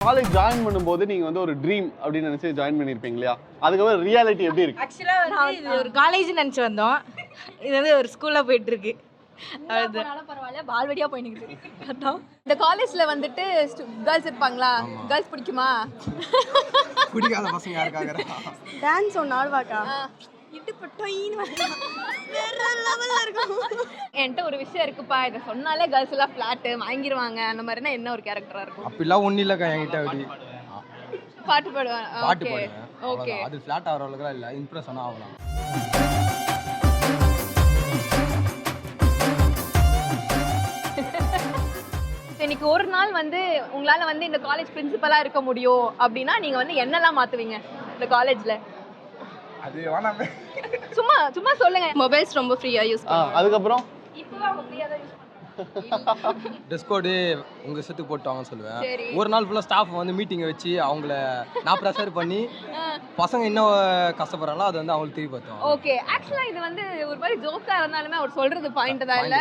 College join பண்ணும்போது நீங்க வந்து ஒரு ட்ரீம் அப்படின்னு நினைச்சு ஜாயின் பண்ணிருப்பீங்க இல்லையா? அதுக்கப்புறம் ரியாலிட்டி எப்படி இருக்கு? ஆக்சுவலா வந்து இது ஒரு காலேஜ் நினைச்சு வந்தோம். இது வந்து ஒரு ஸ்கூல்ல போயிட்டு இருக்கு. அவ்வளவுதான் பரவாயில்ல பால்வடியா போயிட்டு அதான் இந்த காலேஜ்ல வந்துட்டு கேர்ள்ஸ் இருப்பாங்களா? கேர்ள்ஸ் பிடிக்குமா? பிடிக்காத பசங்க யாருக்காக டான்ஸ் ஒன்று ஆடுவாக்கா என்கிட்ட ஒரு விஷயம் இருக்குப்பா, இதை சொன்னாலே கேர்ள்ஸ் எல்லாம் ஃபிளாட் வாங்கிடுவாங்க அந்த மாதிரினா என்ன ஒரு கேரக்டரா இருக்கும்? அப்படிலாம் ஒன்றும் இல்லைக்கா என்கிட்ட அப்படி பாட்டு பாடுவேன். பாட்டு பாடுவேன். ஓகே, அது ஃபிளாட் ஆகிற அளவுக்குலாம் இல்லை, இம்ப்ரெஸ் ஆனால் ஆகலாம். இன்னைக்கு ஒரு நாள் வந்து உங்களால வந்து இந்த காலேஜ் பிரின்சிபலா இருக்க முடியும் அப்படின்னா நீங்க வந்து என்னெல்லாம் மாத்துவீங்க இந்த காலேஜ்ல? அது வேணாமே. சும்மா சும்மா சொல்லுங்க. மொபைல்ஸ் ரொம்ப ஃப்ரீயாக யூஸ் அதுக்கப்புறம் இப்போவே அவங்க ஃப்ரீயா தான் யூஸ் ட்ரெஸ் கோடு உங்கள் இஷ்டத்துக்கு போட்டு வாங்கன்னு சொல்லுவேன். சரி. ஒரு நாள் ஃபுல்லாக ஸ்டாஃப் வந்து மீட்டிங்கை வச்சு அவங்கள நான் ப்ரெஷர் பண்ணி பசங்க இன்னும் கஷ்டப்படுறாங்களோ அதை வந்து அவங்களுக்கு திருப்பி பார்த்தோம். ஓகே, ஆக்சுவலா இது வந்து ஒரு மாதிரி ஜோக்கா இருந்தாலுமே அவர் சொல்றது பாயிண்ட் தான் இல்ல.